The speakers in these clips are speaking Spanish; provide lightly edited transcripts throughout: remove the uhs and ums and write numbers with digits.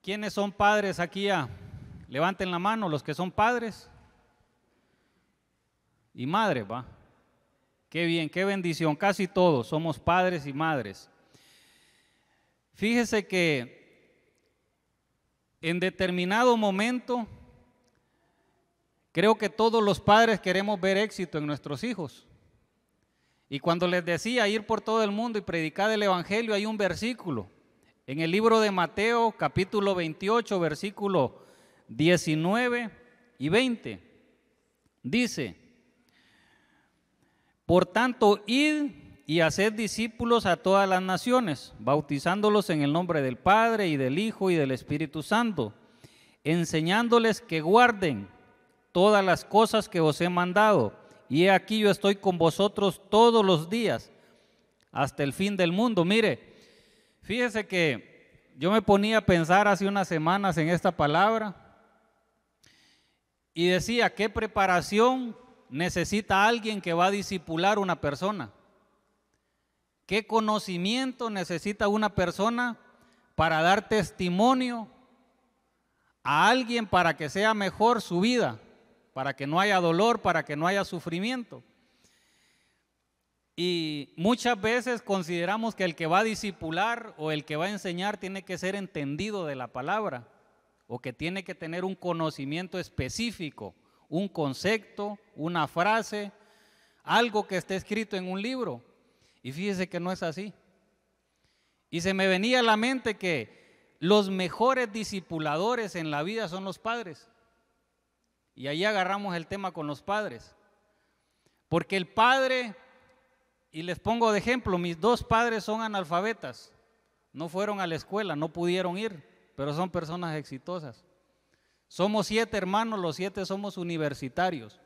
¿Quiénes son padres aquí? Levanten la mano los que son padres y madres, ¿va? Qué bien, qué bendición. Casi todos somos padres y madres. Fíjese que en determinado momento creo que todos los padres queremos ver éxito en nuestros hijos. Y cuando les decía ir por todo el mundo y predicar el evangelio, hay un versículo en el libro de Mateo, capítulo 28, versículo 19 y 20. Dice: por tanto, id y haced discípulos a todas las naciones, bautizándolos en el nombre del Padre y del Hijo y del Espíritu Santo, enseñándoles que guarden todas las cosas que os he mandado. Y he aquí yo estoy con vosotros todos los días hasta el fin del mundo. Mire, fíjese que yo me ponía a pensar hace unas semanas en esta palabra y decía, ¿qué preparación necesita alguien que va a discipular una persona? ¿Qué conocimiento necesita una persona para dar testimonio a alguien para que sea mejor su vida? Para que no haya dolor, para que no haya sufrimiento. Y muchas veces consideramos que el que va a discipular o el que va a enseñar tiene que ser entendido de la palabra o que tiene que tener un conocimiento específico, un concepto, una frase, algo que esté escrito en un libro. Y fíjese que no es así. Y se me venía a la mente que los mejores discipuladores en la vida son los padres. Y ahí agarramos el tema con los padres. Porque el padre, y les pongo de ejemplo, mis dos padres son analfabetas. No fueron a la escuela, no pudieron ir, pero son personas exitosas. Somos 7 hermanos, los 7 somos universitarios.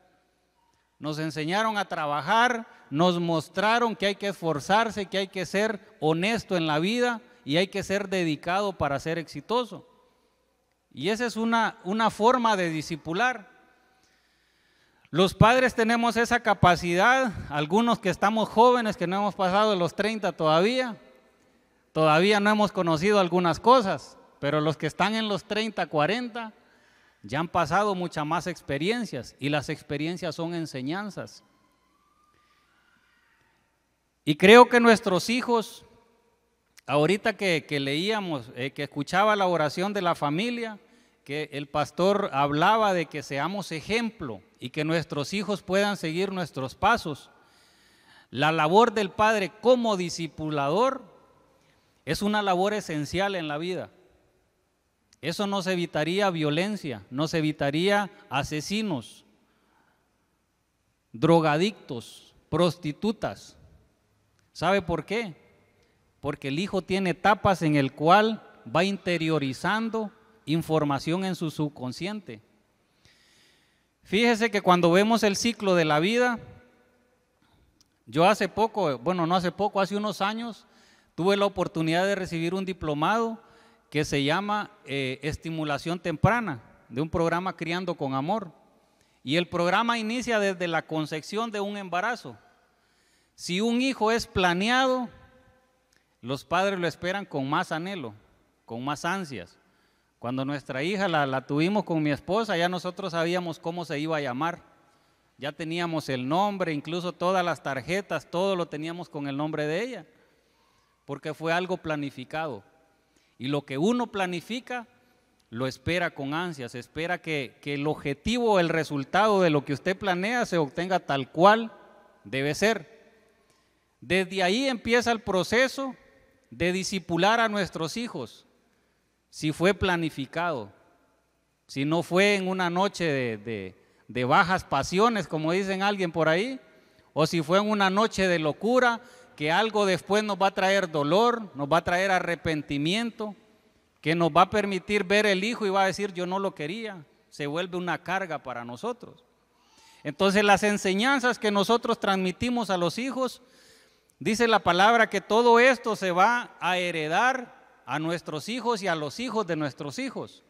Nos enseñaron a trabajar, nos mostraron que hay que esforzarse, que hay que ser honesto en la vida y hay que ser dedicado para ser exitoso. Y esa es una forma de discipular. Los padres tenemos esa capacidad, algunos que estamos jóvenes, que no hemos pasado de los 30 todavía no hemos conocido algunas cosas, pero los que están en los 30, 40, ya han pasado muchas más experiencias y las experiencias son enseñanzas. Y creo que nuestros hijos, ahorita que leíamos, que escuchaba la oración de la familia, que el pastor hablaba de que seamos ejemplo y que nuestros hijos puedan seguir nuestros pasos. La labor del padre como discipulador es una labor esencial en la vida. Eso nos evitaría violencia, nos evitaría asesinos, drogadictos, prostitutas. ¿Sabe por qué? Porque el hijo tiene etapas en el cual va interiorizando información en su subconsciente. Fíjese que cuando vemos el ciclo de la vida, yo hace poco, bueno, no hace poco, hace unos años, tuve la oportunidad de recibir un diplomado que se llama Estimulación Temprana, de un programa Criando con Amor. Y el programa inicia desde la concepción de un embarazo. Si un hijo es planeado, los padres lo esperan con más anhelo, con más ansias. Cuando nuestra hija la tuvimos con mi esposa, ya nosotros sabíamos cómo se iba a llamar. Ya teníamos el nombre, incluso todas las tarjetas, todo lo teníamos con el nombre de ella, porque fue algo planificado. Y lo que uno planifica, lo espera con ansias, espera que el objetivo, el resultado de lo que usted planea se obtenga tal cual debe ser. Desde ahí empieza el proceso de discipular a nuestros hijos. Si fue planificado, si no fue en una noche de bajas pasiones, como dicen alguien por ahí, o si fue en una noche de locura, que algo después nos va a traer dolor, nos va a traer arrepentimiento, que nos va a permitir ver el hijo y va a decir yo no lo quería, se vuelve una carga para nosotros. Entonces las enseñanzas que nosotros transmitimos a los hijos, dice la palabra que todo esto se va a heredar a nuestros hijos y a los hijos de nuestros hijos.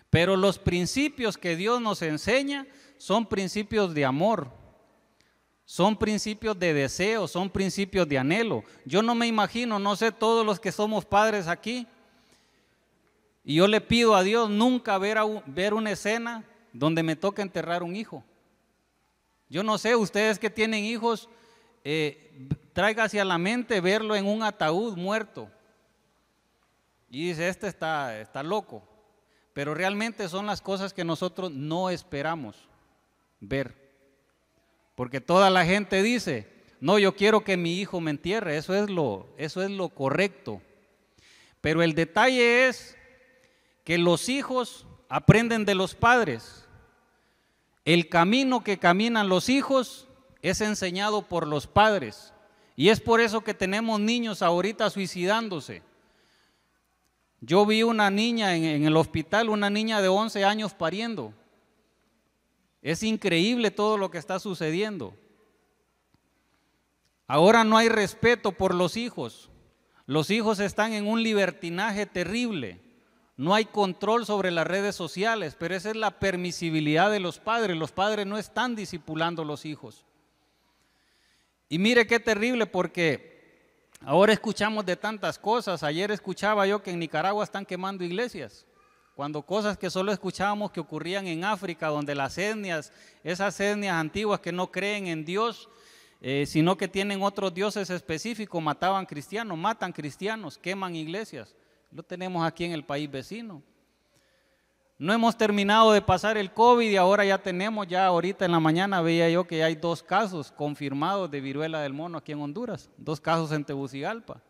Pero los principios que Dios nos enseña son principios de amor, son principios de deseo, son principios de anhelo. Yo no me imagino, no sé, todos los que somos padres aquí, Y yo le pido a Dios nunca ver una escena donde me toque enterrar un hijo. Yo no sé, ustedes que tienen hijos, tráigase a la mente verlo en un ataúd muerto. Y dice, este está loco. Pero realmente son las cosas que nosotros no esperamos ver. Porque toda la gente dice, no, yo quiero que mi hijo me entierre, eso es lo correcto. Pero el detalle es que los hijos aprenden de los padres. El camino que caminan los hijos es enseñado por los padres. Y es por eso que tenemos niños ahorita suicidándose. Yo vi una niña en el hospital, una niña de 11 años pariendo. Es increíble todo lo que está sucediendo. Ahora no hay respeto por los hijos. Los hijos están en un libertinaje terrible. No hay control sobre las redes sociales, pero esa es la permisibilidad de los padres. Los padres no están discipulando a los hijos. Y mire qué terrible, porque ahora escuchamos de tantas cosas. Ayer escuchaba yo que en Nicaragua están quemando iglesias, cuando cosas que solo escuchábamos que ocurrían en África, donde las etnias, esas etnias antiguas que no creen en Dios, sino que tienen otros dioses específicos, matan cristianos, queman iglesias. Lo tenemos aquí en el país vecino. No hemos terminado de pasar el COVID y ahora ya tenemos, ya ahorita en la mañana veía yo que ya hay 2 casos confirmados de viruela del mono aquí en Honduras, 2 casos en Tegucigalpa.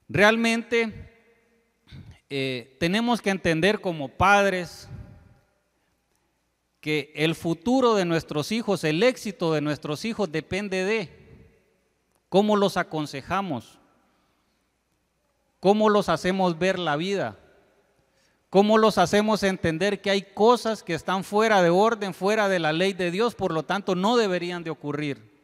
Realmente tenemos que entender como padres que el futuro de nuestros hijos, el éxito de nuestros hijos depende de cómo los aconsejamos, cómo los hacemos ver la vida, cómo los hacemos entender que hay cosas que están fuera de orden, fuera de la ley de Dios, por lo tanto no deberían de ocurrir.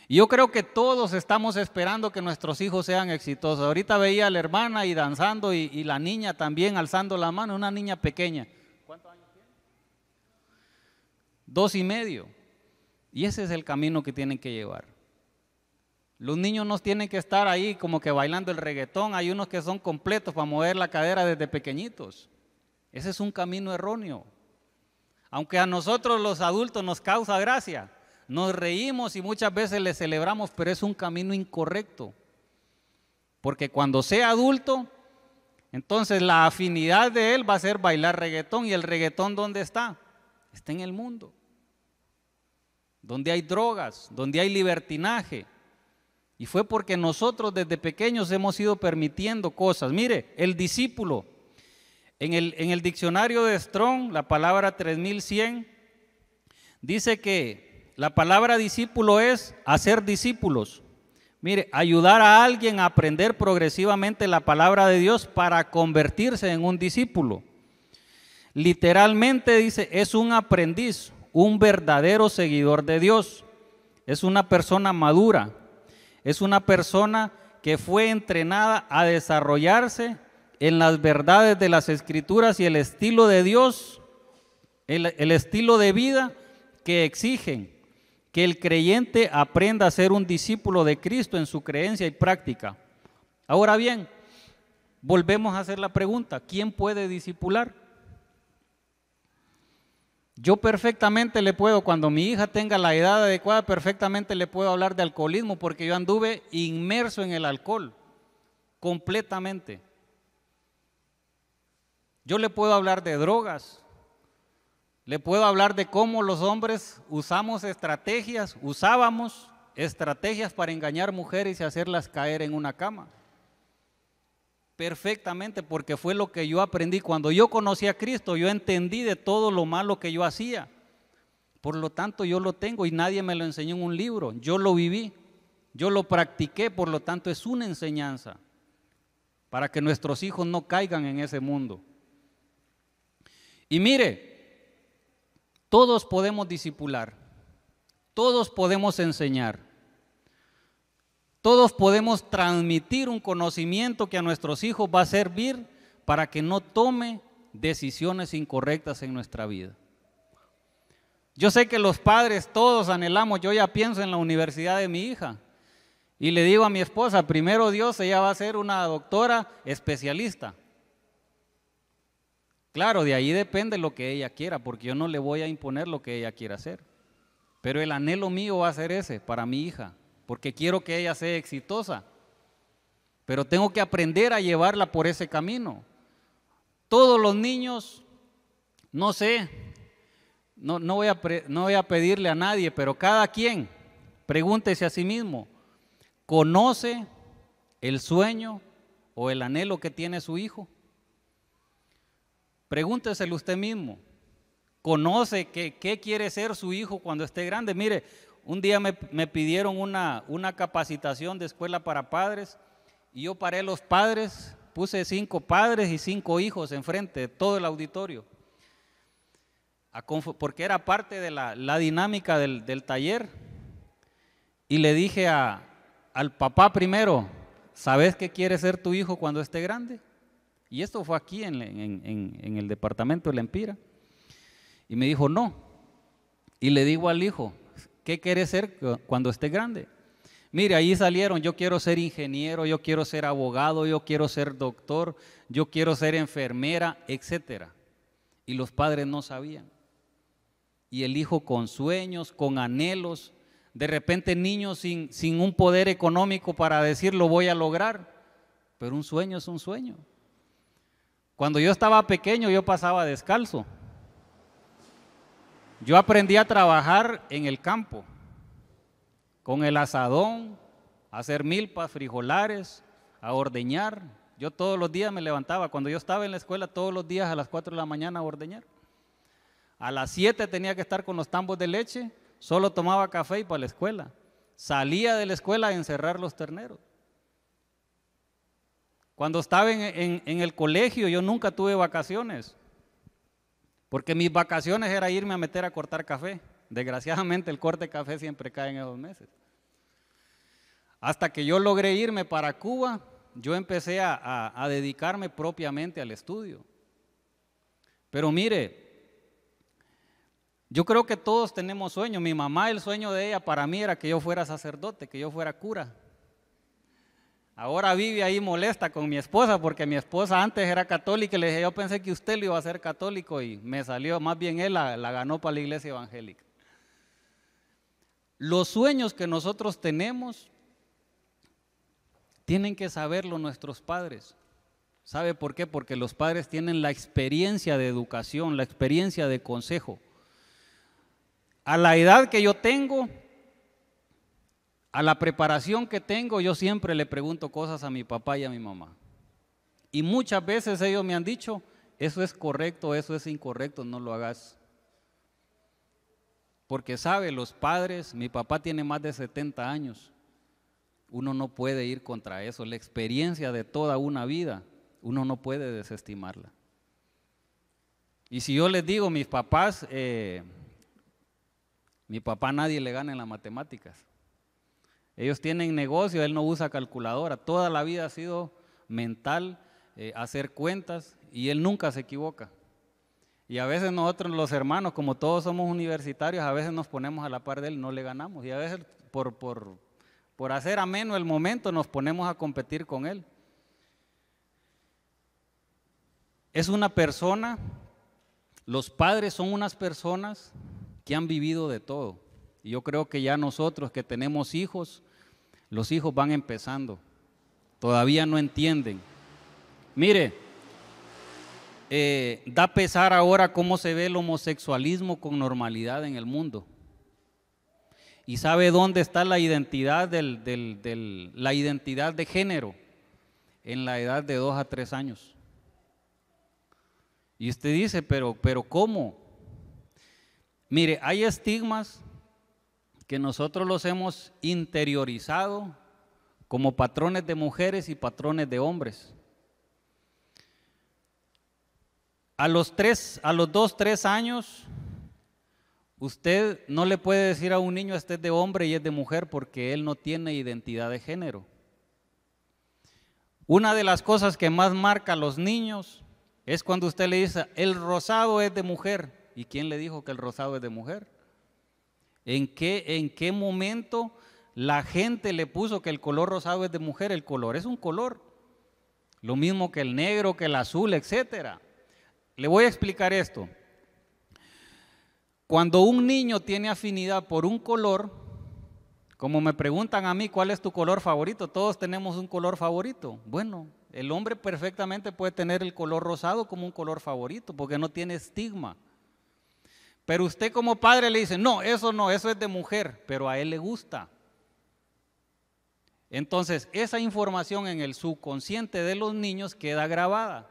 Y yo creo que todos estamos esperando que nuestros hijos sean exitosos. Ahorita veía a la hermana y danzando y la niña también alzando la mano, una niña pequeña. ¿Cuántos años tiene? 2 y medio. Y ese es el camino que tienen que llevar. Los niños no tienen que estar ahí como que bailando el reggaetón. Hay unos que son completos para mover la cadera desde pequeñitos. Ese es un camino erróneo. Aunque a nosotros los adultos nos causa gracia, nos reímos y muchas veces le celebramos, pero es un camino incorrecto. Porque cuando sea adulto, entonces la afinidad de él va a ser bailar reggaetón. ¿Y el reggaetón dónde está? Está en el mundo. Donde hay drogas, donde hay libertinaje. Y fue porque nosotros desde pequeños hemos ido permitiendo cosas. Mire, el discípulo, en el diccionario de Strong, la palabra 3100, dice que la palabra discípulo es hacer discípulos. Mire, ayudar a alguien a aprender progresivamente la palabra de Dios para convertirse en un discípulo. Literalmente dice, es un aprendiz, un verdadero seguidor de Dios. Es una persona madura. Es una persona que fue entrenada a desarrollarse en las verdades de las Escrituras y el estilo de Dios, el estilo de vida que exigen que el creyente aprenda a ser un discípulo de Cristo en su creencia y práctica. Ahora bien, volvemos a hacer la pregunta, ¿quién puede discipular? Yo perfectamente le puedo, cuando mi hija tenga la edad adecuada, perfectamente le puedo hablar de alcoholismo, porque yo anduve inmerso en el alcohol, completamente. Yo le puedo hablar de drogas, le puedo hablar de cómo los hombres usábamos estrategias para engañar mujeres y hacerlas caer en una cama. Perfectamente, porque fue lo que yo aprendí. Cuando yo conocí a Cristo, yo entendí de todo lo malo que yo hacía. Por lo tanto, yo lo tengo y nadie me lo enseñó en un libro. Yo lo viví, yo lo practiqué, por lo tanto es una enseñanza para que nuestros hijos no caigan en ese mundo. Y mire, todos podemos discipular, todos podemos enseñar. Todos podemos transmitir un conocimiento que a nuestros hijos va a servir para que no tome decisiones incorrectas en nuestra vida. Yo sé que los padres todos anhelamos, yo ya pienso en la universidad de mi hija Y le digo a mi esposa, primero Dios, ella va a ser una doctora especialista. Claro, de ahí depende lo que ella quiera, porque yo no le voy a imponer lo que ella quiera hacer. Pero el anhelo mío va a ser ese, para mi hija, porque quiero que ella sea exitosa. Pero tengo que aprender a llevarla por ese camino. Todos los niños, no sé, no voy a pedirle a nadie, pero cada quien pregúntese a sí mismo, ¿conoce el sueño o el anhelo que tiene su hijo? Pregúnteselo usted mismo. ¿Conoce qué quiere ser su hijo cuando esté grande? Mire, un día me pidieron una capacitación de escuela para padres y yo paré los padres, puse 5 padres y 5 hijos enfrente de todo el auditorio, porque era parte de la dinámica del taller. Y le dije al papá primero, ¿sabes qué quiere ser tu hijo cuando esté grande? Y esto fue aquí en el departamento de La Empira. Y me dijo, no. Y le digo al hijo, ¿qué quiere ser cuando esté grande? Mire, ahí salieron, yo quiero ser ingeniero, yo quiero ser abogado, yo quiero ser doctor, yo quiero ser enfermera, etcétera. Y los padres no sabían. Y el hijo con sueños, con anhelos, de repente niños sin un poder económico para decir lo voy a lograr, pero un sueño es un sueño. Cuando yo estaba pequeño yo pasaba descalzo. Yo aprendí a trabajar en el campo, con el azadón, a hacer milpas, frijolares, a ordeñar. Yo todos los días me levantaba, cuando yo estaba en la escuela, todos los días a las 4 de la mañana a ordeñar. A las 7 tenía que estar con los tambos de leche, solo tomaba café y para la escuela. Salía de la escuela a encerrar los terneros. Cuando estaba en el colegio yo nunca tuve vacaciones, porque mis vacaciones era irme a meter a cortar café. Desgraciadamente el corte de café siempre cae en esos meses. Hasta que yo logré irme para Cuba, yo empecé a dedicarme propiamente al estudio. Pero mire, yo creo que todos tenemos sueños. Mi mamá, el sueño de ella para mí era que yo fuera sacerdote, que yo fuera cura. Ahora vive ahí molesta con mi esposa, porque mi esposa antes era católica y le dije, yo pensé que usted lo iba a hacer católico y me salió, más bien él la ganó para la iglesia evangélica. Los sueños que nosotros tenemos tienen que saberlo nuestros padres. ¿Sabe por qué? Porque los padres tienen la experiencia de educación, la experiencia de consejo. A la edad que yo tengo, a la preparación que tengo, yo siempre le pregunto cosas a mi papá y a mi mamá. Y muchas veces ellos me han dicho, eso es correcto, eso es incorrecto, no lo hagas. Porque sabe, los padres, mi papá tiene más de 70 años, uno no puede ir contra eso, la experiencia de toda una vida, uno no puede desestimarla. Y si yo les digo, mis papás, mi papá nadie le gana en las matemáticas. Ellos tienen negocio, él no usa calculadora, toda la vida ha sido mental, hacer cuentas, y él nunca se equivoca. Y a veces nosotros los hermanos, como todos somos universitarios, a veces nos ponemos a la par de él y no le ganamos. Y a veces por hacer ameno el momento nos ponemos a competir con él. Es una persona, los padres son unas personas que han vivido de todo. Y yo creo que ya nosotros que tenemos hijos, los hijos van empezando, todavía no entienden. Mire, da pesar ahora cómo se ve el homosexualismo con normalidad en el mundo. ¿Y sabe dónde está la identidad la identidad de género? En la edad de 2 a 3 años. Y usted dice, pero ¿cómo? Mire, hay estigmas que nosotros los hemos interiorizado como patrones de mujeres y patrones de hombres. A los 2, 3 años, usted no le puede decir a un niño este es de hombre y es de mujer porque él no tiene identidad de género. Una de las cosas que más marca a los niños es cuando usted le dice el rosado es de mujer. ¿Y quién le dijo que el rosado es de mujer? ¿En qué momento la gente le puso que el color rosado es de mujer. El color es un color, lo mismo que el negro, que el azul, etcétera. Le voy a explicar esto. Cuando un niño tiene afinidad por un color, como me preguntan a mí, ¿cuál es tu color favorito? Todos tenemos un color favorito. Bueno, el hombre perfectamente puede tener el color rosado como un color favorito, porque no tiene estigma. Pero usted como padre le dice, no, eso es de mujer, pero a él le gusta. Entonces, esa información en el subconsciente de los niños queda grabada.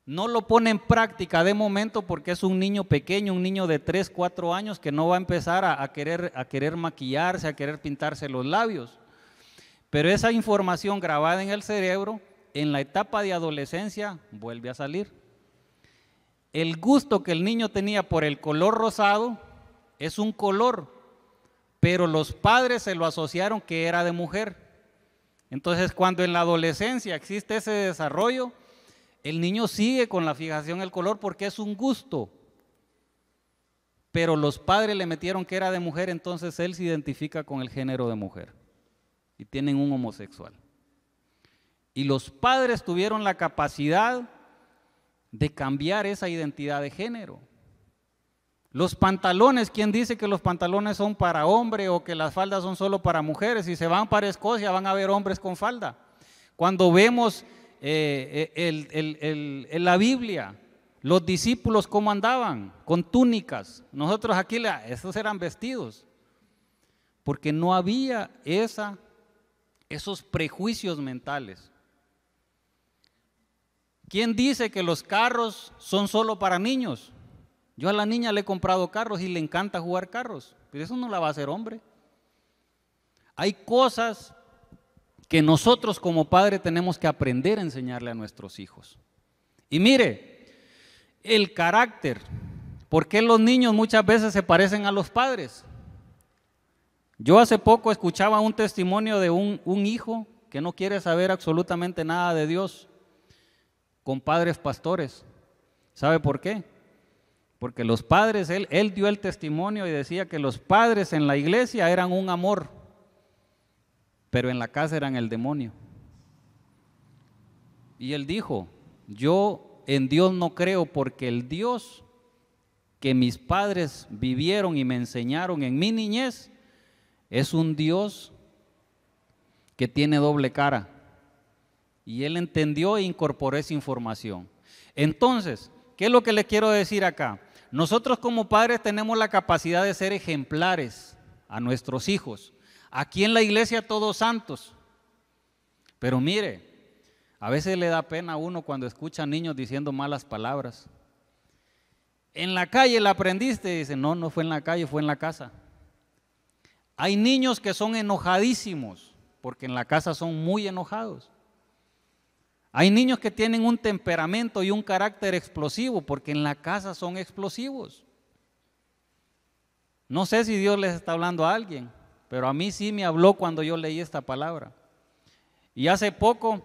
No lo pone en práctica de momento porque es un niño pequeño, un niño de 3, 4 años que no va a empezar a querer maquillarse, a querer pintarse los labios. Pero esa información grabada en el cerebro, en la etapa de adolescencia, vuelve a salir. El gusto que el niño tenía por el color rosado es un color, pero los padres se lo asociaron que era de mujer. Entonces, cuando en la adolescencia existe ese desarrollo, el niño sigue con la fijación del color porque es un gusto, pero los padres le metieron que era de mujer, entonces él se identifica con el género de mujer y tienen un homosexual. Y los padres tuvieron la capacidad de cambiar esa identidad de género. Los pantalones, ¿quién dice que los pantalones son para hombre o que las faldas son solo para mujeres? Si se van para Escocia van a ver hombres con falda. Cuando vemos en la Biblia, los discípulos cómo andaban, con túnicas. Nosotros aquí, esos eran vestidos, porque no había esos prejuicios mentales. ¿Quién dice que los carros son solo para niños? Yo a la niña le he comprado carros y le encanta jugar carros, pero eso no la va a hacer hombre. Hay cosas que nosotros como padres tenemos que aprender a enseñarle a nuestros hijos. Y mire, el carácter, ¿por qué los niños muchas veces se parecen a los padres? Yo hace poco escuchaba un testimonio de un hijo que no quiere saber absolutamente nada de Dios, con padres pastores. ¿Sabe por qué? Porque los padres, él dio el testimonio y decía que los padres en la iglesia eran un amor, pero en la casa eran el demonio. Y él dijo, yo en Dios no creo porque el Dios que mis padres vivieron y me enseñaron en mi niñez es un Dios que tiene doble cara. Y él entendió e incorporó esa información. Entonces, ¿qué es lo que le quiero decir acá? Nosotros como padres tenemos la capacidad de ser ejemplares a nuestros hijos. Aquí en la iglesia todos santos, pero mire, a veces le da pena a uno cuando escucha a niños diciendo malas palabras. En la calle la aprendiste, dice, no, no fue en la calle, fue en la casa. Hay niños que son enojadísimos, porque en la casa son muy enojados. Hay niños que tienen un temperamento y un carácter explosivo, porque en la casa son explosivos. No sé si Dios les está hablando a alguien, pero a mí sí me habló cuando yo leí esta palabra. Y hace poco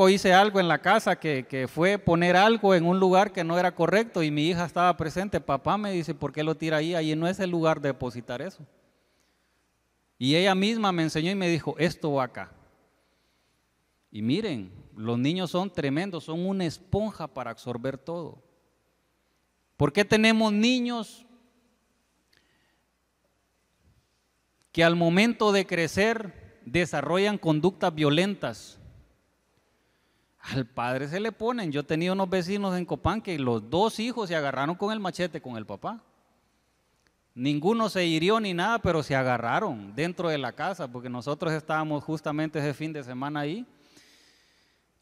hice algo en la casa que fue poner algo en un lugar que no era correcto y mi hija estaba presente. Papá me dice, ¿por qué lo tira ahí? Ahí no es el lugar de depositar eso. Y ella misma me enseñó y me dijo, esto va acá. Y miren, los niños son tremendos, son una esponja para absorber todo. ¿Por qué tenemos niños que al momento de crecer desarrollan conductas violentas? Al padre se le ponen. Yo tenía unos vecinos en Copán que los 2 hijos se agarraron con el machete con el papá. Ninguno se hirió ni nada, pero se agarraron dentro de la casa, porque nosotros estábamos justamente ese fin de semana ahí.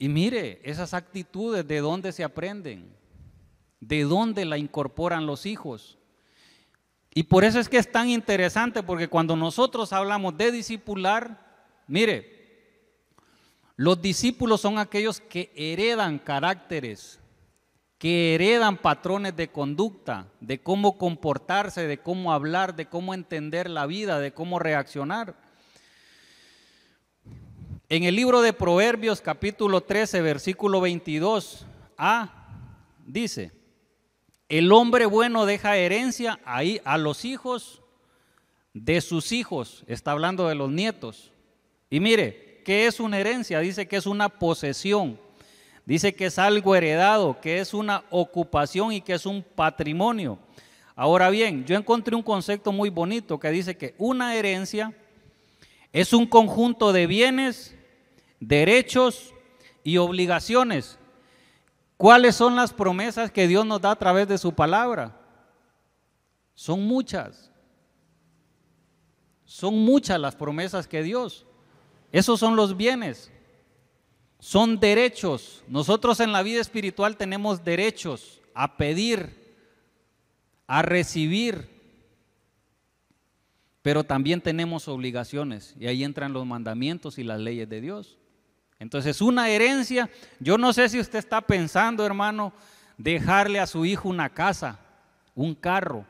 Y mire, esas actitudes, ¿de dónde se aprenden? ¿De dónde la incorporan los hijos? Y por eso es que es tan interesante, porque cuando nosotros hablamos de discipular, mire, los discípulos son aquellos que heredan caracteres, que heredan patrones de conducta, de cómo comportarse, de cómo hablar, de cómo entender la vida, de cómo reaccionar. En el libro de Proverbios, capítulo 13, versículo 22a, dice, el hombre bueno deja herencia ahí a los hijos de sus hijos, está hablando de los nietos. Y mire, ¿qué es una herencia? Dice que es una posesión, dice que es algo heredado, que es una ocupación y que es un patrimonio. Ahora bien, yo encontré un concepto muy bonito que dice que una herencia es un conjunto de bienes, derechos y obligaciones. ¿Cuáles son las promesas que Dios nos da a través de su palabra? Son muchas. Son muchas las promesas que Dios. Esos son los bienes. Son derechos. Nosotros en la vida espiritual tenemos derechos a pedir, a recibir, pero también tenemos obligaciones, y ahí entran los mandamientos y las leyes de Dios. Entonces, una herencia, yo no sé si usted está pensando, hermano, dejarle a su hijo una casa, un carro,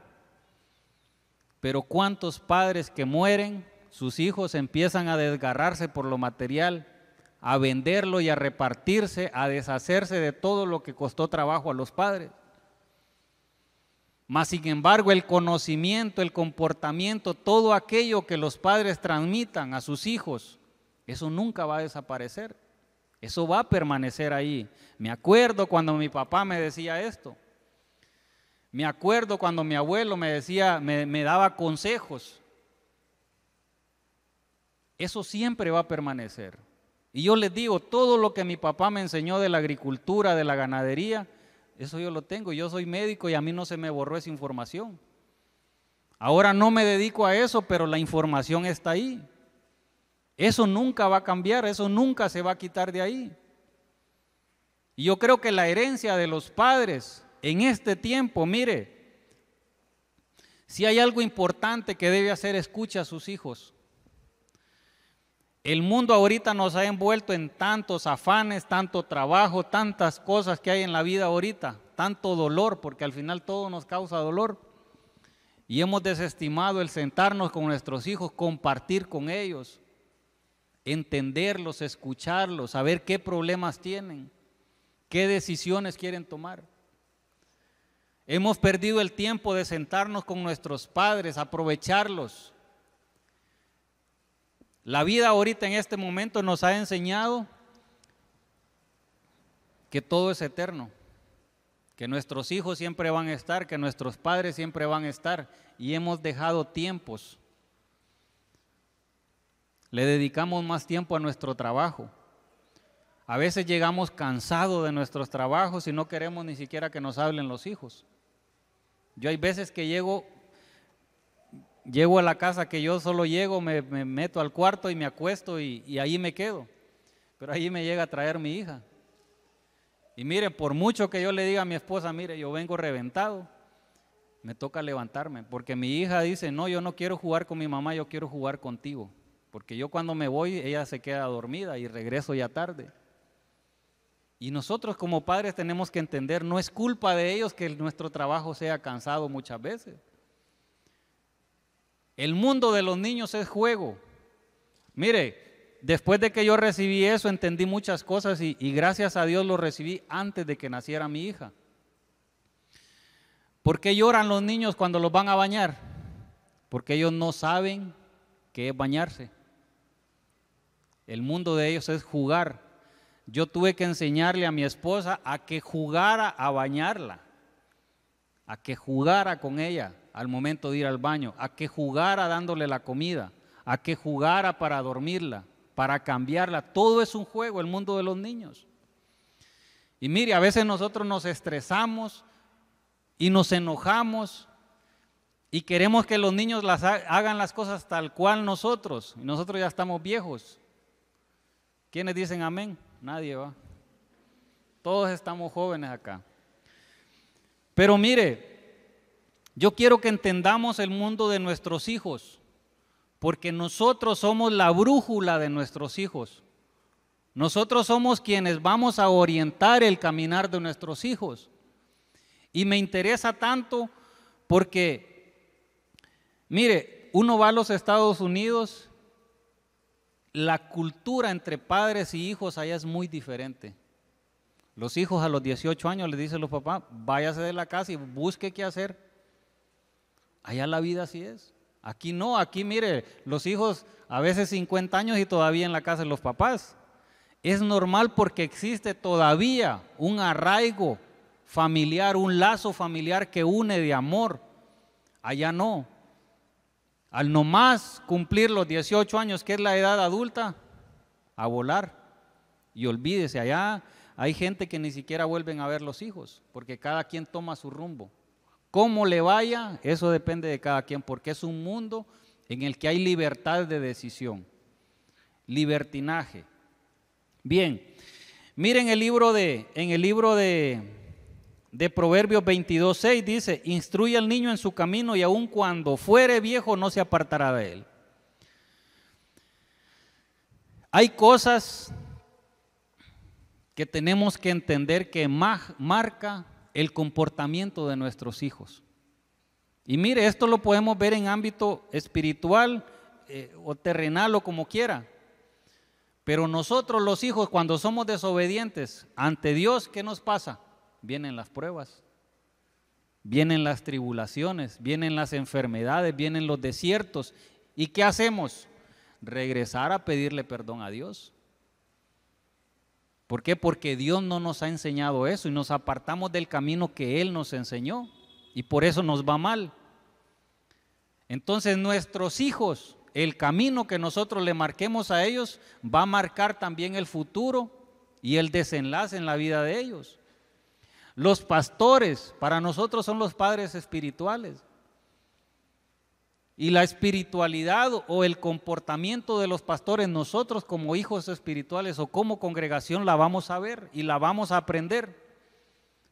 pero ¿cuántos padres que mueren, sus hijos empiezan a desgarrarse por lo material, a venderlo y a repartirse, a deshacerse de todo lo que costó trabajo a los padres? Mas sin embargo, el conocimiento, el comportamiento, todo aquello que los padres transmitan a sus hijos, eso nunca va a desaparecer, eso va a permanecer ahí. Me acuerdo cuando mi papá me decía esto, me acuerdo cuando mi abuelo me decía, me daba consejos, eso siempre va a permanecer. Y yo les digo, todo lo que mi papá me enseñó de la agricultura, de la ganadería, eso yo lo tengo, yo soy médico y a mí no se me borró esa información. Ahora no me dedico a eso, pero la información está ahí. Eso nunca va a cambiar, eso nunca se va a quitar de ahí. Y yo creo que la herencia de los padres en este tiempo, mire, si hay algo importante que debe hacer, escucha a sus hijos. El mundo ahorita nos ha envuelto en tantos afanes, tanto trabajo, tantas cosas que hay en la vida ahorita, tanto dolor, porque al final todo nos causa dolor. Y hemos desestimado el sentarnos con nuestros hijos, compartir con ellos, entenderlos, escucharlos, saber qué problemas tienen, qué decisiones quieren tomar. Hemos perdido el tiempo de sentarnos con nuestros padres, aprovecharlos. La vida ahorita en este momento nos ha enseñado que todo es eterno, que nuestros hijos siempre van a estar, que nuestros padres siempre van a estar, y hemos dejado tiempos. Le dedicamos más tiempo a nuestro trabajo. A veces llegamos cansados de nuestros trabajos y no queremos ni siquiera que nos hablen los hijos. Yo hay veces que llego a la casa que yo solo llego, me meto al cuarto y me acuesto y ahí me quedo. Pero ahí me llega a traer mi hija. Y mire, por mucho que yo le diga a mi esposa, mire, yo vengo reventado, me toca levantarme. Porque mi hija dice, no, yo no quiero jugar con mi mamá, yo quiero jugar contigo. Porque yo cuando me voy, ella se queda dormida y regreso ya tarde. Y nosotros como padres tenemos que entender, no es culpa de ellos que nuestro trabajo sea cansado muchas veces. El mundo de los niños es juego. Mire, después de que yo recibí eso, entendí muchas cosas y gracias a Dios lo recibí antes de que naciera mi hija. ¿Por qué lloran los niños cuando los van a bañar? Porque ellos no saben qué es bañarse. El mundo de ellos es jugar. Yo tuve que enseñarle a mi esposa a que jugara a bañarla, a que jugara con ella al momento de ir al baño, a que jugara dándole la comida, a que jugara para dormirla, para cambiarla. Todo es un juego, el mundo de los niños. Y mire, a veces nosotros nos estresamos y nos enojamos y queremos que los niños hagan las cosas tal cual nosotros, y nosotros ya estamos viejos. ¿Quiénes dicen amén? Nadie va. Todos estamos jóvenes acá. Pero mire, yo quiero que entendamos el mundo de nuestros hijos, porque nosotros somos la brújula de nuestros hijos. Nosotros somos quienes vamos a orientar el caminar de nuestros hijos. Y me interesa tanto porque, mire, uno va a los Estados Unidos, la cultura entre padres y hijos allá es muy diferente. Los hijos a los 18 años les dicen los papás, váyase de la casa y busque qué hacer. Allá la vida así es. Aquí no, aquí mire, los hijos a veces 50 años y todavía en la casa de los papás. Es normal porque existe todavía un arraigo familiar, un lazo familiar que une de amor. Allá no. Al nomás cumplir los 18 años, que es la edad adulta, a volar. Y olvídese, allá hay gente que ni siquiera vuelven a ver los hijos, porque cada quien toma su rumbo. Cómo le vaya, eso depende de cada quien, porque es un mundo en el que hay libertad de decisión, libertinaje. Bien, miren en el libro de Proverbios 22:6 dice: instruye al niño en su camino y aun cuando fuere viejo no se apartará de él. Hay cosas que tenemos que entender que marca el comportamiento de nuestros hijos. Y mire, esto lo podemos ver en ámbito espiritual o terrenal o como quiera. Pero nosotros los hijos, cuando somos desobedientes ante Dios, ¿qué nos pasa? Vienen las pruebas, vienen las tribulaciones, vienen las enfermedades, vienen los desiertos. ¿Y qué hacemos? Regresar a pedirle perdón a Dios. ¿Por qué? Porque Dios no nos ha enseñado eso y nos apartamos del camino que Él nos enseñó y por eso nos va mal. Entonces nuestros hijos, el camino que nosotros le marquemos a ellos va a marcar también el futuro y el desenlace en la vida de ellos. Los pastores para nosotros son los padres espirituales. Y la espiritualidad o el comportamiento de los pastores, nosotros como hijos espirituales o como congregación la vamos a ver y la vamos a aprender,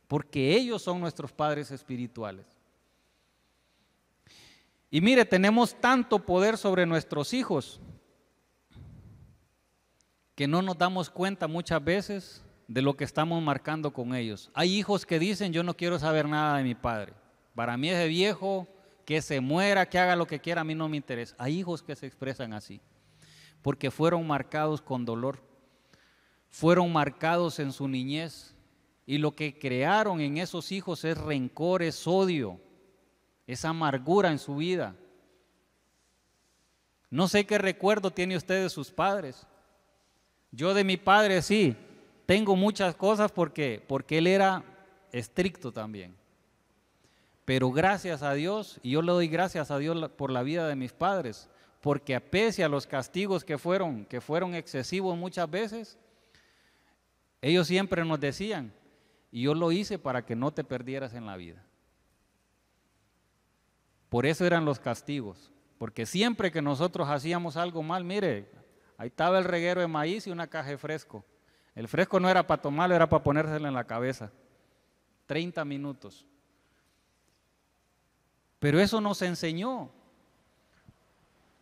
porque ellos son nuestros padres espirituales. Y mire, tenemos tanto poder sobre nuestros hijos que no nos damos cuenta muchas veces de lo que estamos marcando con ellos. Hay hijos que dicen: yo no quiero saber nada de mi padre, para mí ese viejo, que se muera, que haga lo que quiera, a mí no me interesa. Hay hijos que se expresan así, porque fueron marcados con dolor, fueron marcados en su niñez, y lo que crearon en esos hijos es rencor, es odio, es amargura en su vida. No sé qué recuerdo tiene usted de sus padres. Yo de mi padre sí, tengo muchas cosas porque él era estricto también. Pero gracias a Dios, y yo le doy gracias a Dios por la vida de mis padres, porque pese a los castigos que fueron excesivos muchas veces, ellos siempre nos decían: y yo lo hice para que no te perdieras en la vida. Por eso eran los castigos, porque siempre que nosotros hacíamos algo mal, mire, ahí estaba el reguero de maíz y una caja de fresco. El fresco no era para tomarlo, era para ponérselo en la cabeza. 30 minutos. Pero eso nos enseñó,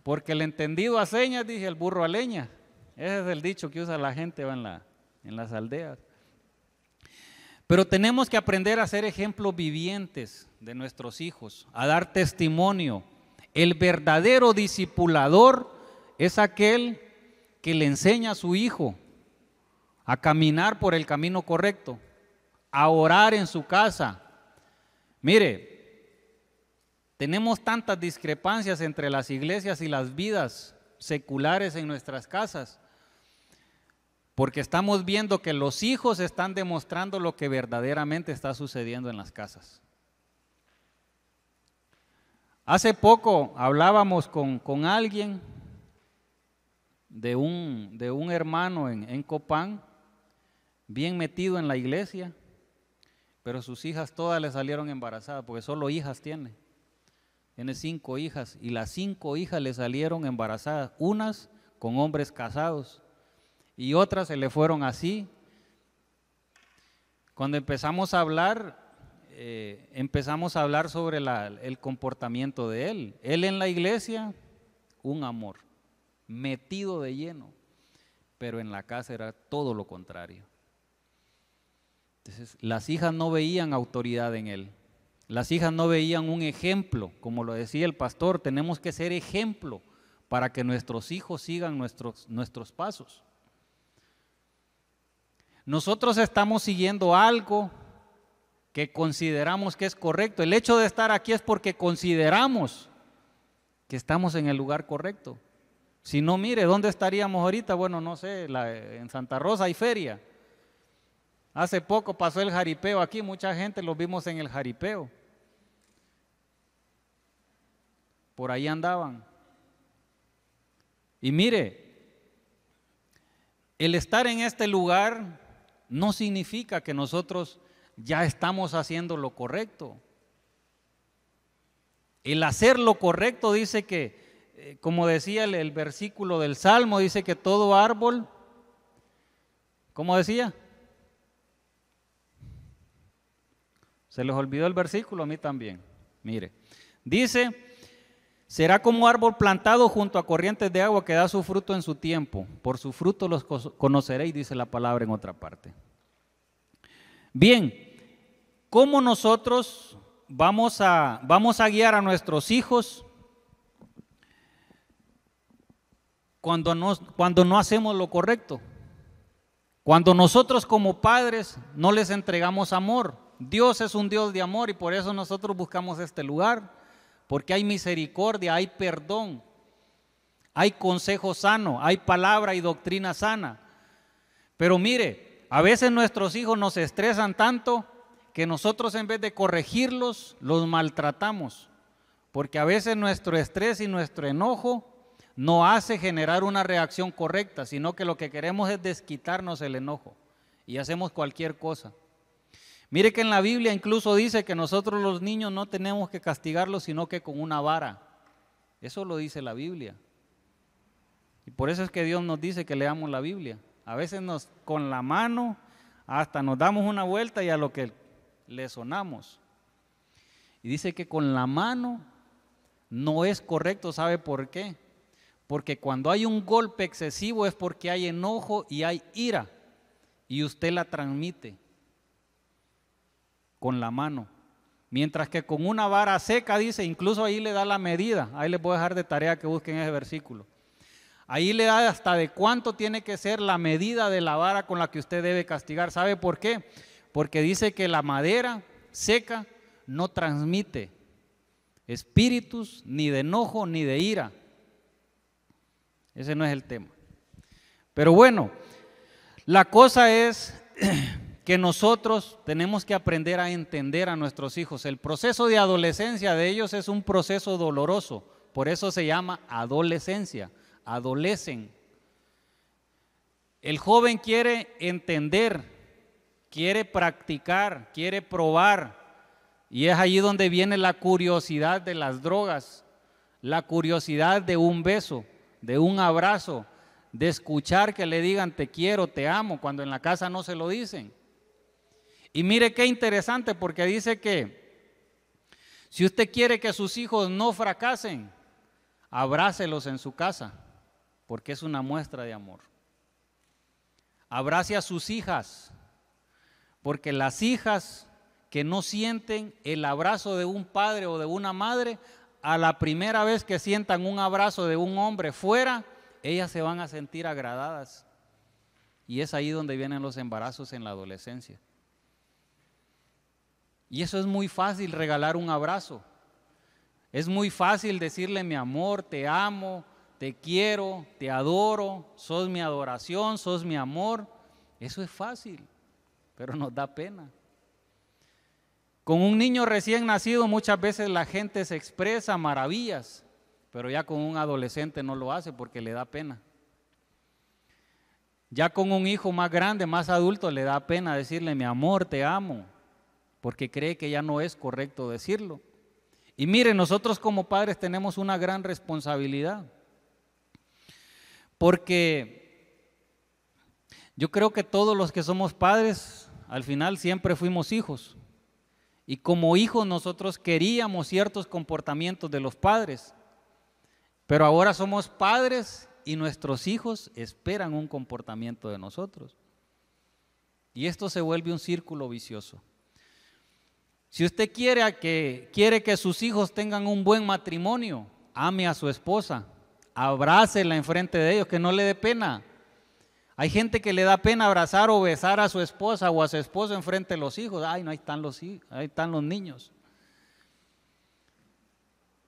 porque el entendido a señas, dije, el burro a leña. Ese es el dicho que usa la gente en las aldeas. Pero tenemos que aprender a ser ejemplos vivientes de nuestros hijos, a dar testimonio. El verdadero discipulador es aquel que le enseña a su hijo a caminar por el camino correcto, a orar en su casa. Mire, tenemos tantas discrepancias entre las iglesias y las vidas seculares en nuestras casas, porque estamos viendo que los hijos están demostrando lo que verdaderamente está sucediendo en las casas. Hace poco hablábamos con alguien de un hermano en Copán, bien metido en la iglesia, pero sus hijas todas le salieron embarazadas, porque solo hijas tiene 5 hijas, y las 5 hijas le salieron embarazadas, unas con hombres casados y otras se le fueron así. Cuando empezamos a hablar sobre el comportamiento de él en la iglesia, un amor, metido de lleno, pero en la casa era todo lo contrario. Entonces, las hijas no veían autoridad en él. Las hijas no veían un ejemplo, como lo decía el pastor, tenemos que ser ejemplo para que nuestros hijos sigan nuestros pasos. Nosotros estamos siguiendo algo que consideramos que es correcto. El hecho de estar aquí es porque consideramos que estamos en el lugar correcto. Si no, mire, ¿dónde estaríamos ahorita? Bueno, no sé, en Santa Rosa hay feria. Hace poco pasó el jaripeo aquí, mucha gente los vimos en el jaripeo. Por ahí andaban. Y mire, el estar en este lugar no significa que nosotros ya estamos haciendo lo correcto. El hacer lo correcto dice que, como decía el versículo del Salmo, dice que todo árbol, ¿cómo decía? Se les olvidó el versículo, a mí también. Mire, dice, será como árbol plantado junto a corrientes de agua que da su fruto en su tiempo. Por su fruto los conoceréis, dice la palabra en otra parte. Bien, ¿cómo nosotros vamos a guiar a nuestros hijos cuando no hacemos lo correcto? Cuando nosotros como padres no les entregamos amor. Dios es un Dios de amor y por eso nosotros buscamos este lugar, porque hay misericordia, hay perdón, hay consejo sano, hay palabra y doctrina sana. Pero mire, a veces nuestros hijos nos estresan tanto que nosotros en vez de corregirlos, los maltratamos, porque a veces nuestro estrés y nuestro enojo no hace generar una reacción correcta, sino que lo que queremos es desquitarnos el enojo y hacemos cualquier cosa. Mire que en la Biblia incluso dice que nosotros los niños no tenemos que castigarlos, sino que con una vara. Eso lo dice la Biblia. Y por eso es que Dios nos dice que leamos la Biblia. A veces con la mano hasta nos damos una vuelta y a lo que le sonamos. Y dice que con la mano no es correcto, ¿sabe por qué? Porque cuando hay un golpe excesivo es porque hay enojo y hay ira y usted la transmite con la mano. Mientras que con una vara seca, dice, incluso ahí le da la medida. Ahí les voy a dejar de tarea que busquen ese versículo. Ahí le da hasta de cuánto tiene que ser la medida de la vara con la que usted debe castigar. ¿Sabe por qué? Porque dice que la madera seca no transmite espíritus ni de enojo ni de ira. Ese no es el tema. Pero bueno, la cosa es que nosotros tenemos que aprender a entender a nuestros hijos. El proceso de adolescencia de ellos es un proceso doloroso, por eso se llama adolescencia, adolecen. El joven quiere entender, quiere practicar, quiere probar, y es allí donde viene la curiosidad de las drogas, la curiosidad de un beso, de un abrazo, de escuchar que le digan te quiero, te amo, cuando en la casa no se lo dicen. Y mire qué interesante, porque dice que si usted quiere que sus hijos no fracasen, abrácelos en su casa, porque es una muestra de amor. Abrace a sus hijas, porque las hijas que no sienten el abrazo de un padre o de una madre, a la primera vez que sientan un abrazo de un hombre fuera, ellas se van a sentir agradadas. Y es ahí donde vienen los embarazos en la adolescencia. Y eso es muy fácil, regalar un abrazo. Es muy fácil decirle mi amor, te amo, te quiero, te adoro, sos mi adoración, sos mi amor. Eso es fácil, pero nos da pena. Con un niño recién nacido muchas veces la gente se expresa maravillas, pero ya con un adolescente no lo hace porque le da pena. Ya con un hijo más grande, más adulto, le da pena decirle mi amor, te amo, porque cree que ya no es correcto decirlo. Y mire, nosotros como padres tenemos una gran responsabilidad, porque yo creo que todos los que somos padres, al final siempre fuimos hijos. Y como hijos nosotros queríamos ciertos comportamientos de los padres, pero ahora somos padres y nuestros hijos esperan un comportamiento de nosotros. Y esto se vuelve un círculo vicioso. Si usted quiere que sus hijos tengan un buen matrimonio, ame a su esposa, abrácela enfrente de ellos, que no le dé pena. Hay gente que le da pena abrazar o besar a su esposa o a su esposo enfrente de los hijos. Ay, no, ahí están los niños.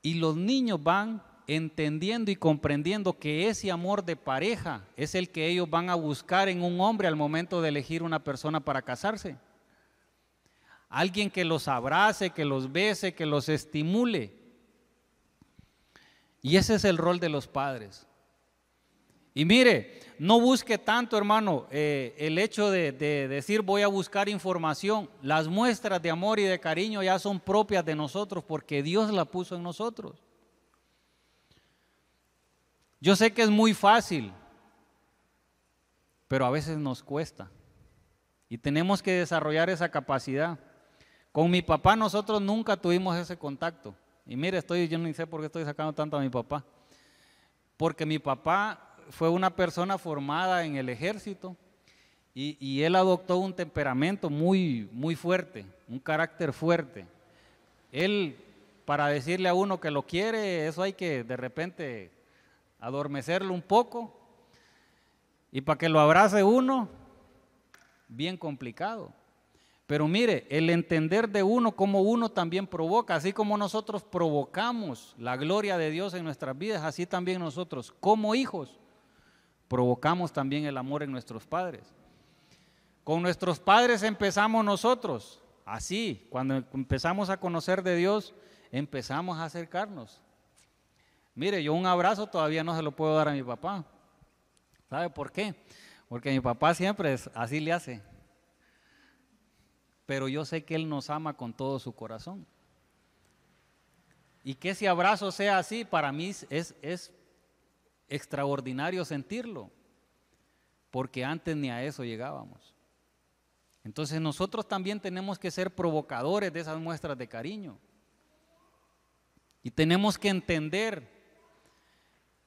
Y los niños van entendiendo y comprendiendo que ese amor de pareja es el que ellos van a buscar en un hombre al momento de elegir una persona para casarse. Alguien que los abrace, que los bese, que los estimule. Y ese es el rol de los padres. Y mire, no busque tanto, hermano, el hecho de decir voy a buscar información. Las muestras de amor y de cariño ya son propias de nosotros porque Dios la puso en nosotros. Yo sé que es muy fácil, pero a veces nos cuesta. Y tenemos que desarrollar esa capacidad. Con mi papá nosotros nunca tuvimos ese contacto. Y mire, yo no sé por qué estoy sacando tanto a mi papá. Porque mi papá fue una persona formada en el ejército y él adoptó un temperamento muy, muy fuerte, un carácter fuerte. Él, para decirle a uno que lo quiere, eso hay que de repente adormecerlo un poco, y para que lo abrace uno, bien complicado. Pero mire, el entender de uno como uno también provoca, así como nosotros provocamos la gloria de Dios en nuestras vidas, así también nosotros como hijos provocamos también el amor en nuestros padres. Con nuestros padres empezamos nosotros, así, cuando empezamos a conocer de Dios, empezamos a acercarnos. Mire, yo un abrazo todavía no se lo puedo dar a mi papá. ¿Sabe por qué? Porque mi papá siempre así le hace. Pero yo sé que Él nos ama con todo su corazón. Y que ese abrazo sea así, para mí es extraordinario sentirlo, porque antes ni a eso llegábamos. Entonces nosotros también tenemos que ser provocadores de esas muestras de cariño. Y tenemos que entender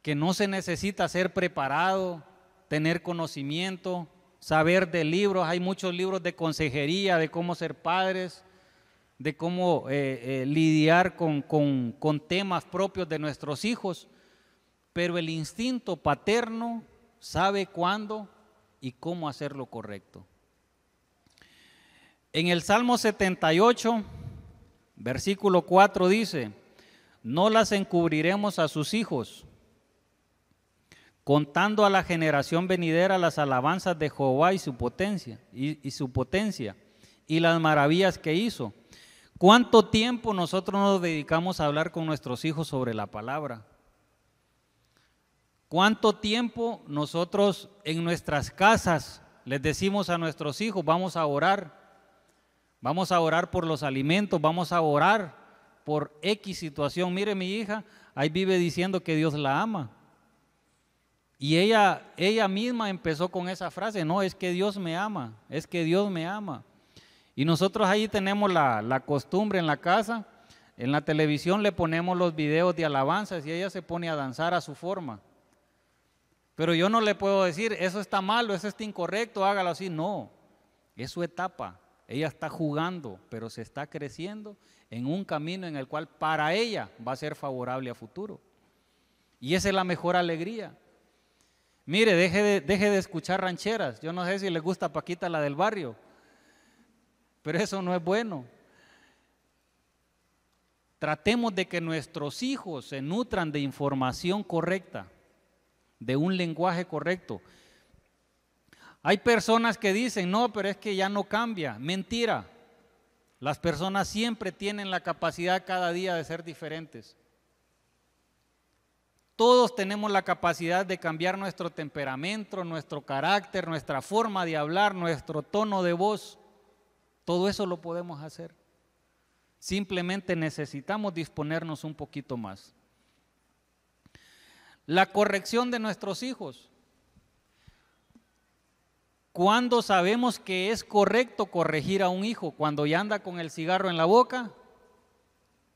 que no se necesita ser preparado, tener conocimiento, saber de libros. Hay muchos libros de consejería, de cómo ser padres, de cómo lidiar con temas propios de nuestros hijos, pero el instinto paterno sabe cuándo y cómo hacer lo correcto. En el Salmo 78, versículo 4 dice: no las encubriremos a sus hijos, contando a la generación venidera las alabanzas de Jehová y su potencia, y las maravillas que hizo. ¿Cuánto tiempo nosotros nos dedicamos a hablar con nuestros hijos sobre la palabra? ¿Cuánto tiempo nosotros en nuestras casas les decimos a nuestros hijos, vamos a orar por los alimentos, vamos a orar por X situación? Mire, mi hija ahí vive diciendo que Dios la ama. Y ella misma empezó con esa frase: no, es que Dios me ama, es que Dios me ama. Y nosotros ahí tenemos la costumbre en la casa, en la televisión le ponemos los videos de alabanzas y ella se pone a danzar a su forma. Pero yo no le puedo decir, eso está malo, eso está incorrecto, hágalo así. No, es su etapa. Ella está jugando, pero se está creciendo en un camino en el cual para ella va a ser favorable a futuro. Y esa es la mejor alegría. Mire, deje de escuchar rancheras. Yo no sé si le gusta Paquita, la del barrio, pero eso no es bueno. Tratemos de que nuestros hijos se nutran de información correcta, de un lenguaje correcto. Hay personas que dicen, no, pero es que ya no cambia. Mentira. Las personas siempre tienen la capacidad cada día de ser diferentes. Todos tenemos la capacidad de cambiar nuestro temperamento, nuestro carácter, nuestra forma de hablar, nuestro tono de voz. Todo eso lo podemos hacer. Simplemente necesitamos disponernos un poquito más. La corrección de nuestros hijos. ¿Cuándo sabemos que es correcto corregir a un hijo? ¿Cuando ya anda con el cigarro en la boca?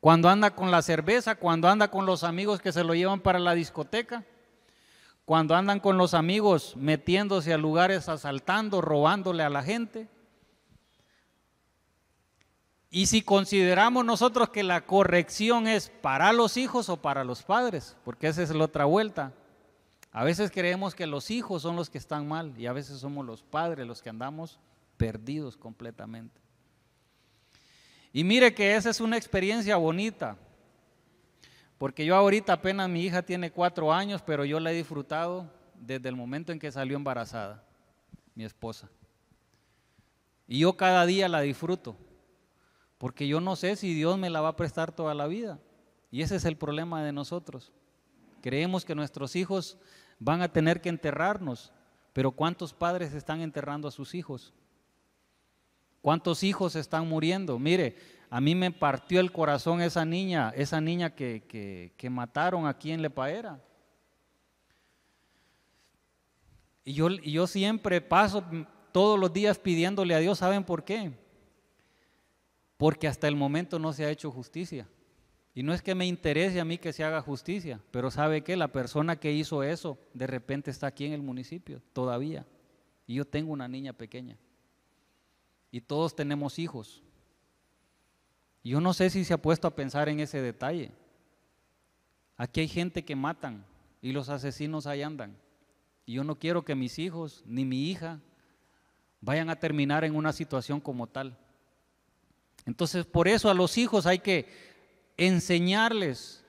¿Cuando anda con la cerveza? ¿Cuando anda con los amigos que se lo llevan para la discoteca? ¿Cuando andan con los amigos metiéndose a lugares, asaltando, robándole a la gente? Y si consideramos nosotros que la corrección es para los hijos o para los padres, porque esa es la otra vuelta. A veces creemos que los hijos son los que están mal y a veces somos los padres los que andamos perdidos completamente. Y mire que esa es una experiencia bonita, Porque yo ahorita apenas mi hija tiene 4 años, pero yo la he disfrutado desde el momento en que salió embarazada, mi esposa. Y yo cada día la disfruto, porque yo no sé si Dios me la va a prestar toda la vida. Y ese es el problema de nosotros. Creemos que nuestros hijos van a tener que enterrarnos, pero ¿cuántos padres están enterrando a sus hijos? ¿Cuántos hijos están muriendo? Mire, a mí me partió el corazón esa niña que mataron aquí en Lepaera. Y yo siempre paso todos los días pidiéndole a Dios, ¿saben por qué? Porque hasta el momento no se ha hecho justicia. Y no es que me interese a mí que se haga justicia, pero ¿sabe qué? La persona que hizo eso de repente está aquí en el municipio todavía. Y yo tengo una niña pequeña. Y todos tenemos hijos. Y yo no sé si se ha puesto a pensar en ese detalle. Aquí hay gente que matan y los asesinos ahí andan. Y yo no quiero que mis hijos ni mi hija vayan a terminar en una situación como tal. Entonces, por eso a los hijos hay que enseñarles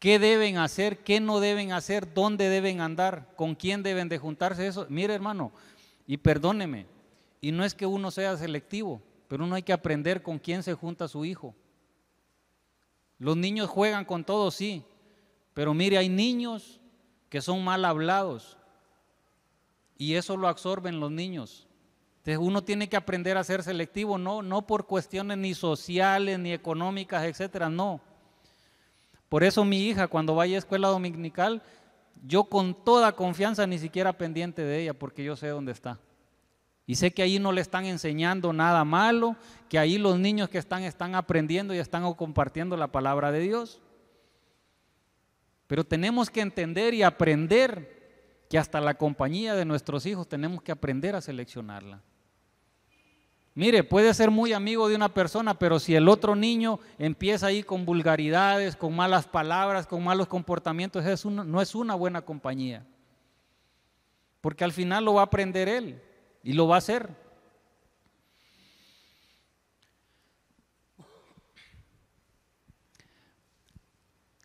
qué deben hacer, qué no deben hacer, dónde deben andar, con quién deben de juntarse. Eso, mire hermano, y perdóneme, y no es que uno sea selectivo, pero uno hay que aprender con quién se junta su hijo. Los niños juegan con todo, sí, pero mire, hay niños que son mal hablados y eso lo absorben los niños. Entonces uno tiene que aprender a ser selectivo, no por cuestiones ni sociales, ni económicas, etcétera, no. Por eso mi hija cuando vaya a escuela dominical, yo con toda confianza ni siquiera pendiente de ella, porque yo sé dónde está. Y sé que ahí no le están enseñando nada malo, que ahí los niños que están aprendiendo y están compartiendo la palabra de Dios. Pero tenemos que entender y aprender que hasta la compañía de nuestros hijos tenemos que aprender a seleccionarla. Mire, puede ser muy amigo de una persona, pero si el otro niño empieza ahí con vulgaridades, con malas palabras, con malos comportamientos, no es una buena compañía. Porque al final lo va a aprender él y lo va a hacer.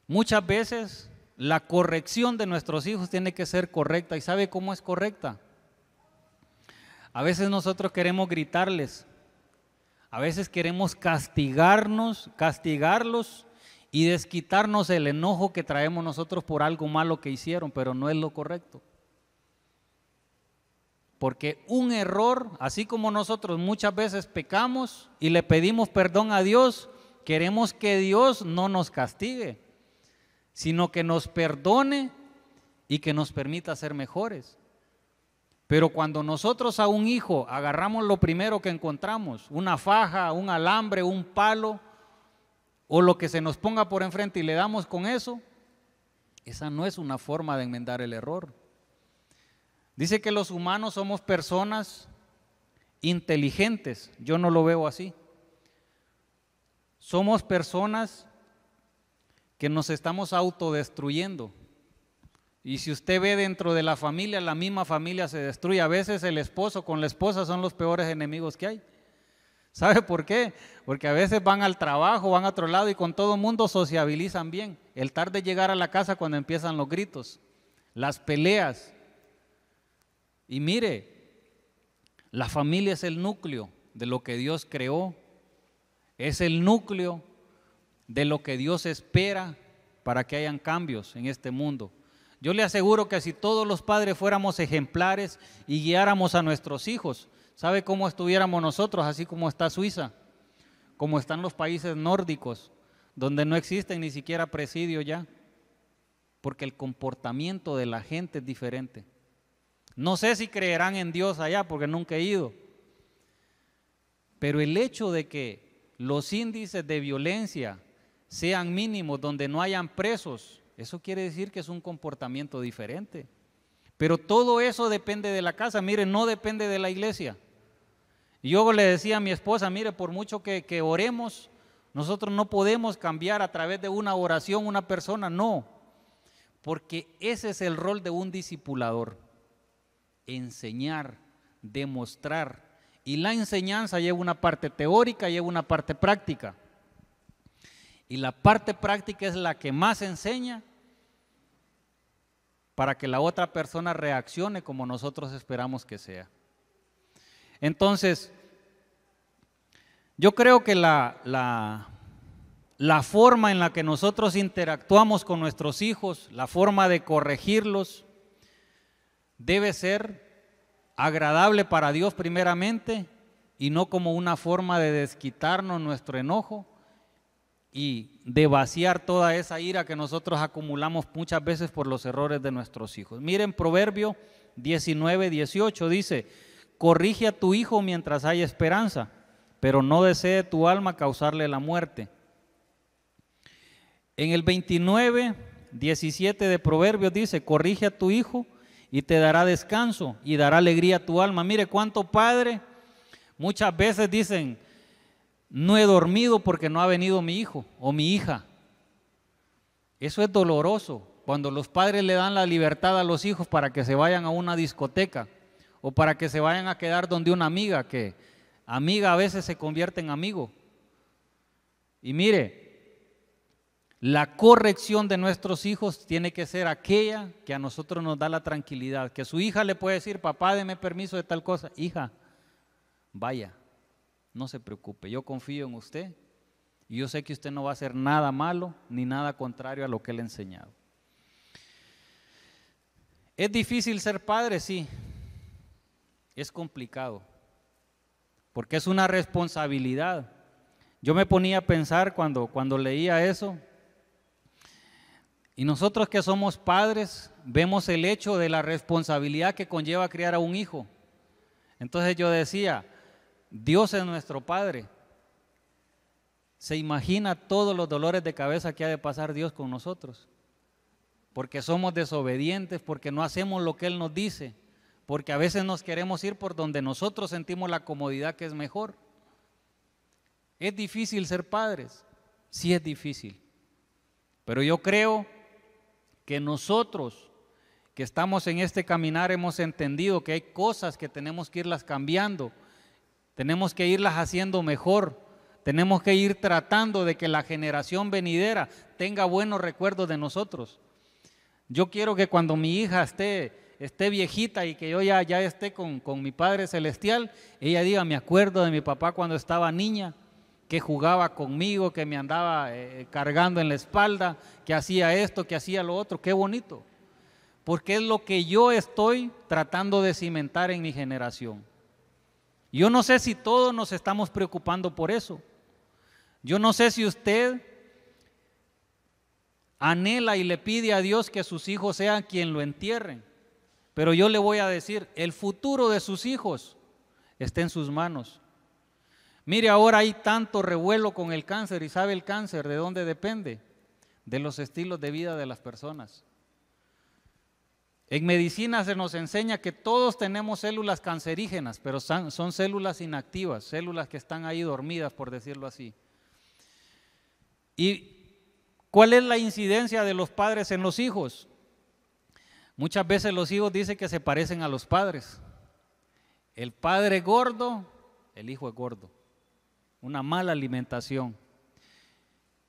Muchas veces la corrección de nuestros hijos tiene que ser correcta. ¿Y sabe cómo es correcta? A veces nosotros queremos gritarles, a veces queremos castigarlos y desquitarnos el enojo que traemos nosotros por algo malo que hicieron, pero no es lo correcto. Porque un error, así como nosotros muchas veces pecamos y le pedimos perdón a Dios, queremos que Dios no nos castigue, sino que nos perdone y que nos permita ser mejores. Pero cuando nosotros a un hijo agarramos lo primero que encontramos, una faja, un alambre, un palo o lo que se nos ponga por enfrente y le damos con eso, esa no es una forma de enmendar el error. Dice que los humanos somos personas inteligentes, yo no lo veo así. Somos personas que nos estamos autodestruyendo. Y si usted ve dentro de la misma familia se destruye. A veces el esposo con la esposa son los peores enemigos que hay. ¿Sabe por qué? Porque a veces van al trabajo, van a otro lado y con todo el mundo sociabilizan bien. El tarde llegar a la casa cuando empiezan los gritos, las peleas. Y mire, la familia es el núcleo de lo que Dios creó. Es el núcleo de lo que Dios espera para que hayan cambios en este mundo. Yo le aseguro que si todos los padres fuéramos ejemplares y guiáramos a nuestros hijos, ¿sabe cómo estuviéramos nosotros? Así como está Suiza, como están los países nórdicos, donde no existen ni siquiera presidio ya, porque el comportamiento de la gente es diferente. No sé si creerán en Dios allá, porque nunca he ido, pero el hecho de que los índices de violencia sean mínimos, donde no hayan presos, eso quiere decir que es un comportamiento diferente. Pero todo eso depende de la casa, mire, no depende de la iglesia. Y yo le decía a mi esposa, mire, por mucho que oremos, nosotros no podemos cambiar a través de una oración una persona, no. Porque ese es el rol de un discipulador, enseñar, demostrar. Y la enseñanza lleva una parte teórica, lleva una parte práctica. Y la parte práctica es la que más enseña para que la otra persona reaccione como nosotros esperamos que sea. Entonces, yo creo que la forma en la que nosotros interactuamos con nuestros hijos, la forma de corregirlos, debe ser agradable para Dios primeramente y no como una forma de desquitarnos nuestro enojo y de vaciar toda esa ira que nosotros acumulamos muchas veces por los errores de nuestros hijos. Miren, Proverbio 19:18 dice: corrige a tu hijo mientras hay esperanza, pero no desee tu alma causarle la muerte. En el 29:17 de Proverbios dice: corrige a tu hijo y te dará descanso y dará alegría a tu alma. Mire cuánto padre muchas veces dicen: no he dormido porque no ha venido mi hijo o mi hija. Eso es doloroso, cuando los padres le dan la libertad a los hijos para que se vayan a una discoteca o para que se vayan a quedar donde una amiga, que amiga a veces se convierte en amigo. Y mire, la corrección de nuestros hijos tiene que ser aquella que a nosotros nos da la tranquilidad, que su hija le puede decir: papá, deme permiso de tal cosa. Hija, vaya, no se preocupe, yo confío en usted y yo sé que usted no va a hacer nada malo ni nada contrario a lo que le he enseñado. ¿Es difícil ser padre? Sí, es complicado, porque es una responsabilidad. Yo me ponía a pensar cuando leía eso, y nosotros que somos padres vemos el hecho de la responsabilidad que conlleva criar a un hijo. Entonces yo decía: Dios es nuestro Padre. Se imagina todos los dolores de cabeza que ha de pasar Dios con nosotros, porque somos desobedientes, porque no hacemos lo que Él nos dice, porque a veces nos queremos ir por donde nosotros sentimos la comodidad que es mejor. ¿Es difícil ser padres? Sí, es difícil, pero yo creo que nosotros que estamos en este caminar hemos entendido que hay cosas que tenemos que irlas cambiando. Tenemos que irlas haciendo mejor, tenemos que ir tratando de que la generación venidera tenga buenos recuerdos de nosotros. Yo quiero que cuando mi hija esté viejita y que yo ya esté con mi Padre Celestial, ella diga: me acuerdo de mi papá cuando estaba niña, que jugaba conmigo, que me andaba cargando en la espalda, que hacía esto, que hacía lo otro. Qué bonito, porque es lo que yo estoy tratando de cimentar en mi generación. Yo no sé si todos nos estamos preocupando por eso. Yo no sé si usted anhela y le pide a Dios que sus hijos sean quien lo entierren, pero yo le voy a decir: el futuro de sus hijos está en sus manos. Mire, ahora hay tanto revuelo con el cáncer, y ¿sabe el cáncer de dónde depende? De los estilos de vida de las personas. En medicina se nos enseña que todos tenemos células cancerígenas, pero son células inactivas, células que están ahí dormidas, por decirlo así. ¿Y cuál es la incidencia de los padres en los hijos? Muchas veces los hijos dicen que se parecen a los padres. El padre es gordo, el hijo es gordo. Una mala alimentación.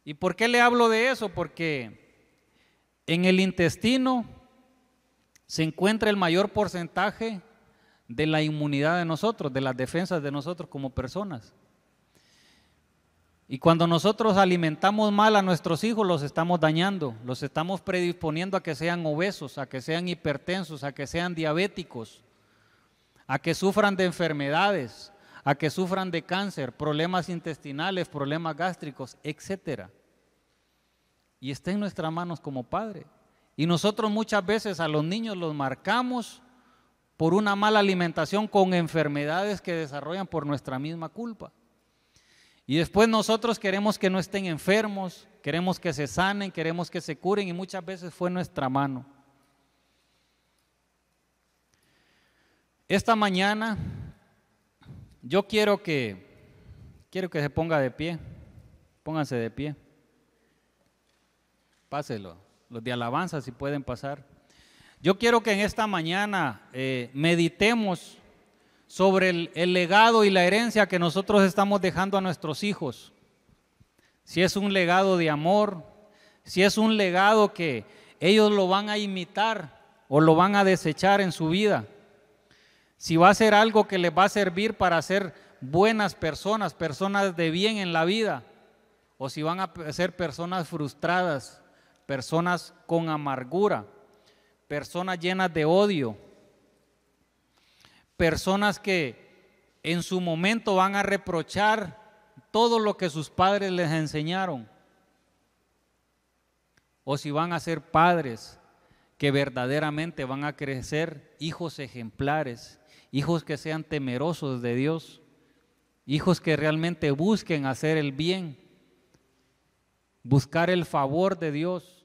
¿Y por qué le hablo de eso? Porque en el intestino se encuentra el mayor porcentaje de la inmunidad de nosotros, de las defensas de nosotros como personas. Y cuando nosotros alimentamos mal a nuestros hijos, los estamos dañando, los estamos predisponiendo a que sean obesos, a que sean hipertensos, a que sean diabéticos, a que sufran de enfermedades, a que sufran de cáncer, problemas intestinales, problemas gástricos, etc. Y está en nuestras manos como padre. Y nosotros muchas veces a los niños los marcamos por una mala alimentación con enfermedades que desarrollan por nuestra misma culpa. Y después nosotros queremos que no estén enfermos, queremos que se sanen, queremos que se curen, y muchas veces fue nuestra mano. Esta mañana yo quiero que se ponga de pie, pónganse de pie, páselo, los de alabanza si pueden pasar. Yo quiero que en esta mañana meditemos sobre el legado y la herencia que nosotros estamos dejando a nuestros hijos. si es un legado de amor, si es un legado que ellos lo van a imitar o lo van a desechar en su vida, si va a ser algo que les va a servir para ser buenas personas, personas de bien en la vida, o si van a ser personas frustradas, personas con amargura, personas llenas de odio, personas que en su momento van a reprochar todo lo que sus padres les enseñaron, o si van a ser padres que verdaderamente van a crecer hijos ejemplares, hijos que sean temerosos de Dios, hijos que realmente busquen hacer el bien, buscar el favor de Dios.